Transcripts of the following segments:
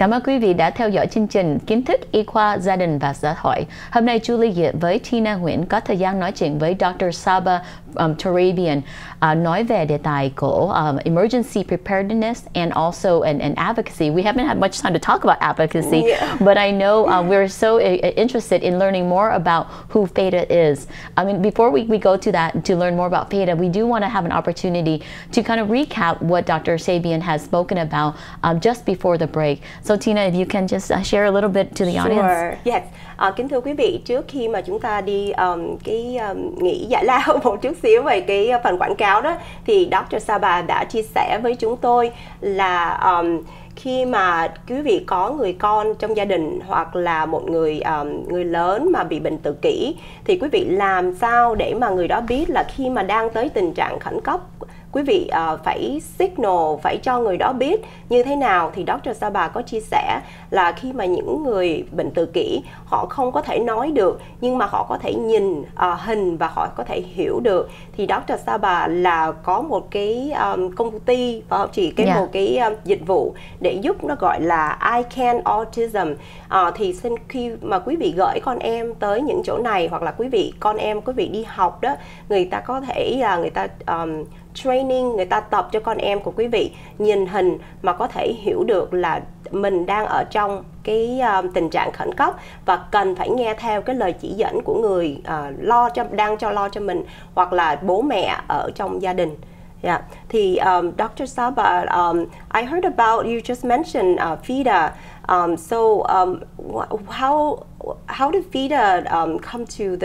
Cảm ơn quý vị đã theo dõi chương trình Kiến thức y khoa gia đình và xã hội. Hôm nay Julie Diep với Tina Nguyen có thời gian nói chuyện với Dr. Saba Turabian nói về đề tài của emergency preparedness and also an advocacy. We haven't had much time to talk about advocacy, but I know we're so interested in learning more about who FADA is. I mean, before we go to that to learn more about FADA, we do want to have an opportunity to kind of recap what Dr. Sabian has spoken about just before the break. So Tina, if you can just share a little bit to the audience. Sure. Yes. Kính thưa quý vị, trước khi mà chúng ta đi nghỉ giải lao một chút xíu về cái phần quảng cáo đó, thì Dr. Saba đã chia sẻ với chúng tôi là khi mà quý vị có người con trong gia đình hoặc là một người lớn mà bị bệnh tự kỷ, thì quý vị làm sao để mà người đó biết là khi mà đang tới tình trạng khẩn cấp, quý vị phải signal, phải cho người đó biết như thế nào. Thì Dr. Saba có chia sẻ là khi mà những người bệnh tự kỷ họ không có thể nói được, nhưng mà họ có thể nhìn hình và họ có thể hiểu được, thì Dr. Saba là có một cái công ty và chỉ một cái dịch vụ để giúp, nó gọi là I Can Autism. Thì xin khi mà quý vị gửi con em tới những chỗ này, hoặc là con em quý vị đi học đó, người ta có thể người ta training, người ta tập cho con em của quý vị nhìn hình mà có thể hiểu được là mình đang ở trong cái tình trạng khẩn cấp và cần phải nghe theo cái lời chỉ dẫn của người đang lo cho mình, hoặc là bố mẹ ở trong gia đình. Yeah. Thì Dr. Saba, I heard about, you just mentioned FADA. How did FADA come to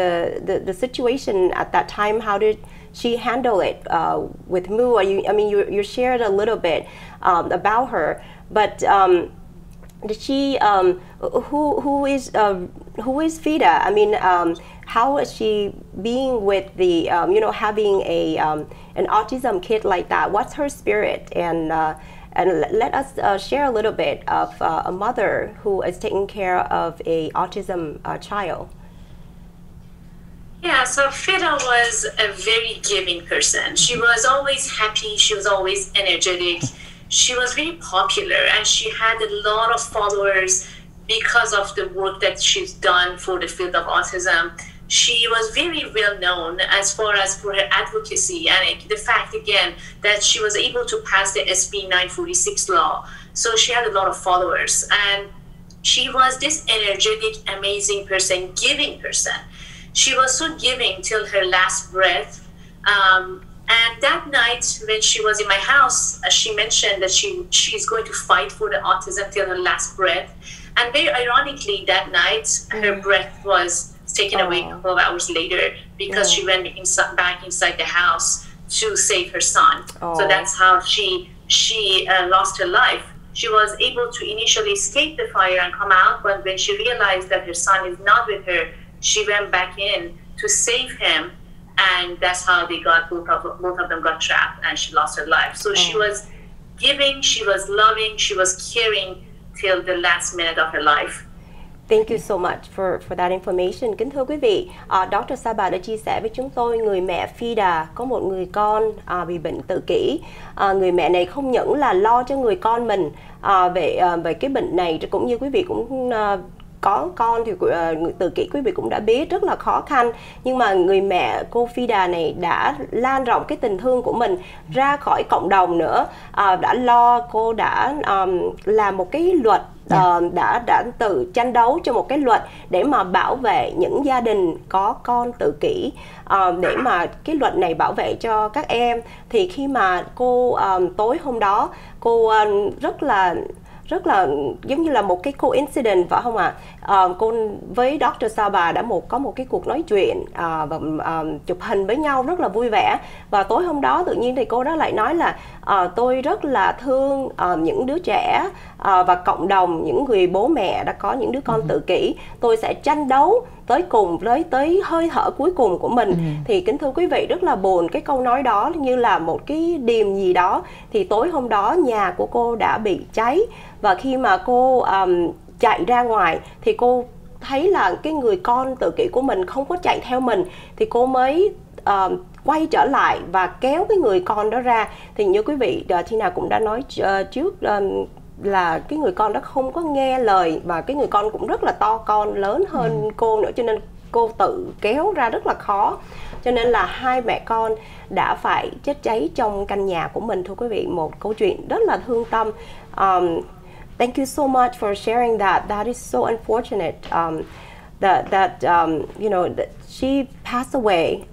the situation at that time? How did she handle it with Mu? I mean, you shared a little bit about her, but did she? Who is FADA? I mean, how is she being with the having an autism kid like that? What's her spirit? And let us share a little bit of a mother who is taking care of a autism child. Yeah, so FADA was a very giving person. She was always happy. She was always energetic. She was very popular, and she had a lot of followers because of the work that she's done for the field of autism. She was very well known as far as for her advocacy, and the fact again that she was able to pass the SB 946 law. So she had a lot of followers, and she was this energetic, amazing person, giving person. She was so giving till her last breath. And that night when she was in my house, she mentioned that she's going to fight for the autism till her last breath. And very ironically, that night, her breath was taken away a couple of hours later because she went back inside the house to save her son. So that's how she lost her life. She was able to initially escape the fire and come out, but when she realized that her son is not with her, she went back in to save him, and that's how they got both of them got trapped, and she lost her life. So she was giving, she was loving, she was caring till the last minute of her life. Thank you so much for that information. Kính thưa quý vị, Dr. Saba đã chia sẻ với chúng tôi người mẹ FADA có một người con bị bệnh tự kỷ. Người mẹ này không những là lo cho người con mình về cái bệnh này, cũng như quý vị cũng có con thì người tự kỷ quý vị cũng đã biết rất là khó khăn, nhưng mà người mẹ cô FADA này đã lan rộng cái tình thương của mình ra khỏi cộng đồng nữa, đã lo, cô đã làm một cái luật, đã tự tranh đấu cho một cái luật để mà bảo vệ những gia đình có con tự kỷ, để mà cái luật này bảo vệ cho các em. Thì khi mà cô tối hôm đó cô rất là giống như là một cái coincidence, phải không ạ? Cô với Dr. Saba đã có một cái cuộc nói chuyện và chụp hình với nhau rất là vui vẻ. Và tối hôm đó tự nhiên thì cô đó lại nói là tôi rất là thương những đứa trẻ và cộng đồng, những người bố mẹ đã có những đứa con tự kỷ. Tôi sẽ tranh đấu tới cùng, tới hơi thở cuối cùng của mình. Thì kính thưa quý vị, rất là buồn, cái câu nói đó như là một cái điềm gì đó. Thì tối hôm đó nhà của cô đã bị cháy, và khi mà cô chạy ra ngoài thì cô thấy là cái người con tự kỷ của mình không có chạy theo mình, thì cô mới quay trở lại và kéo cái người con đó ra. Thì như quý vị Tina cũng đã nói trước là cái người con đó không có nghe lời, và cái người con cũng rất là to con, lớn hơn cô nữa, cho nên cô tự kéo ra rất là khó. Cho nên là hai mẹ con đã phải chết cháy trong căn nhà của mình, thưa quý vị. Một câu chuyện rất là thương tâm. Thank you so much for sharing that. That is so unfortunate. You know, that she passed away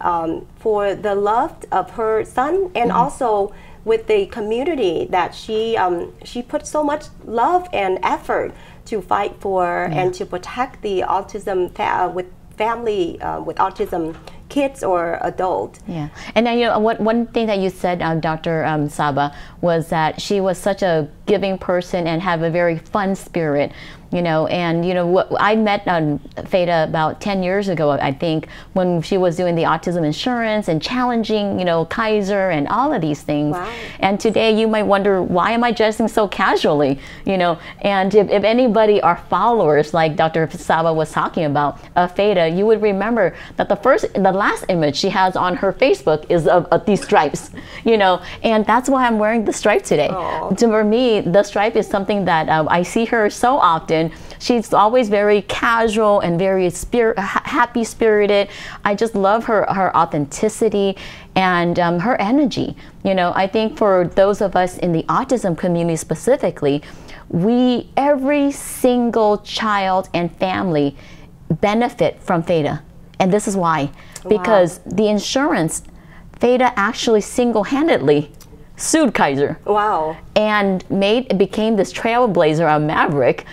for the love of her son, and also with the community that she put so much love and effort to fight for and to protect the autism with family with autism kids or adult. Yeah, and you know one thing that you said, Dr. Saba, was that she was such a giving person and have a very fun spirit. You know, and you know, I met Feda about 10 years ago, I think, when she was doing the autism insurance and challenging, you know, Kaiser and all of these things. Wow. And today you might wonder, why am I dressing so casually? You know, and if anybody are followers, like Dr. Saba was talking about, Feda, you would remember that the last image she has on her Facebook is of these stripes, you know, and that's why I'm wearing the stripe today. Aww. For me, the stripe is something that I see her so often. She's always very casual and very happy-spirited. I just love her authenticity and her energy. You know, I think for those of us in the autism community specifically, every single child and family benefit from Feda. And this is why. Because the insurance, Feda actually single-handedly sued Kaiser. Wow. And became this trailblazer, a maverick,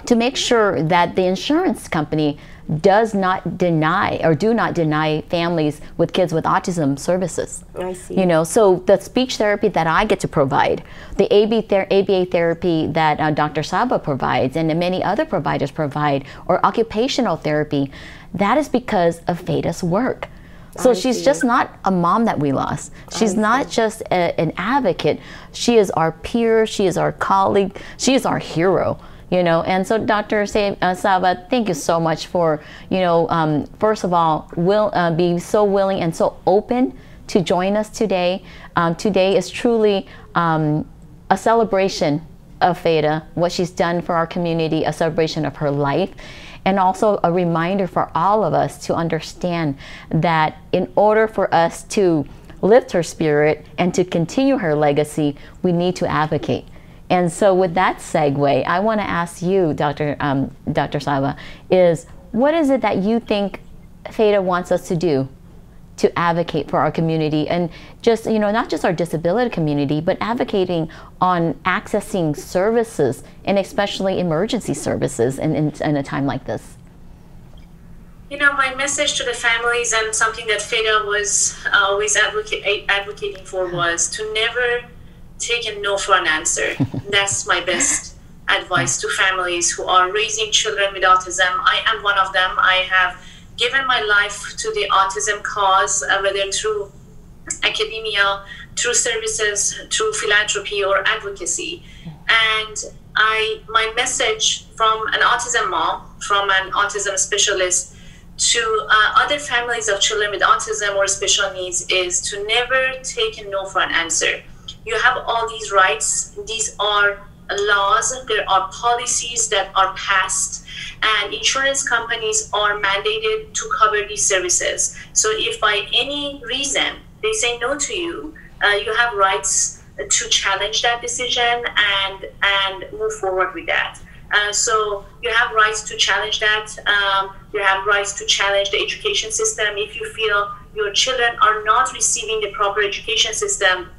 to make sure that the insurance company does not deny families with kids with autism services. I see. You know, so the speech therapy that I get to provide, the ABA therapy that Dr. Saba provides and many other providers provide, or occupational therapy, that is because of Feda's work. So she's just not a mom that we lost. She's not just an advocate. She is our peer. She is our colleague. She is our hero. You know, and so Dr. Saba, thank you so much for, you know, first of all, being so willing and so open to join us today. Today is truly a celebration of Feda, what she's done for our community, a celebration of her life, and also a reminder for all of us to understand that in order for us to lift her spirit and to continue her legacy, we need to advocate. And so with that segue, I want to ask you, Dr. Saba, what is it that you think Feda wants us to do to advocate for our community, and just, you know, not just our disability community, but advocating on accessing services, and especially emergency services in a time like this? You know, my message to the families, and something that Feda was always advocating for, was to never take a no for an answer. That's my best advice to families who are raising children with autism. I am one of them. I have given my life to the autism cause, whether through academia, through services, through philanthropy or advocacy. And my message from an autism mom, from an autism specialist, to other families of children with autism or special needs is to never take a no for an answer. You have all these rights. These are laws. There are policies that are passed, and insurance companies are mandated to cover these services. So if by any reason they say no to you, you have rights to challenge that decision and move forward with that. So you have rights to challenge that. You have rights to challenge the education system. If you feel your children are not receiving the proper education system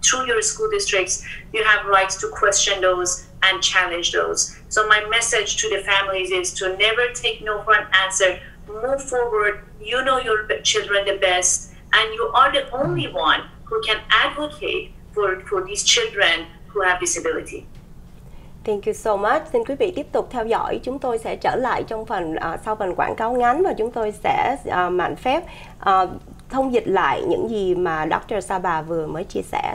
through your school districts, you have rights to question those and challenge those. So my message to the families is to never take no for an answer. Move forward. You know your children the best, and you are the only one who can advocate for these children who have disability. Thank you so much. Xin quý vị tiếp tục theo dõi. Chúng tôi sẽ trở lại trong sau phần quảng cáo ngắn, và chúng tôi sẽ mạn phép thông dịch lại những gì mà Dr. Saba vừa mới chia sẻ.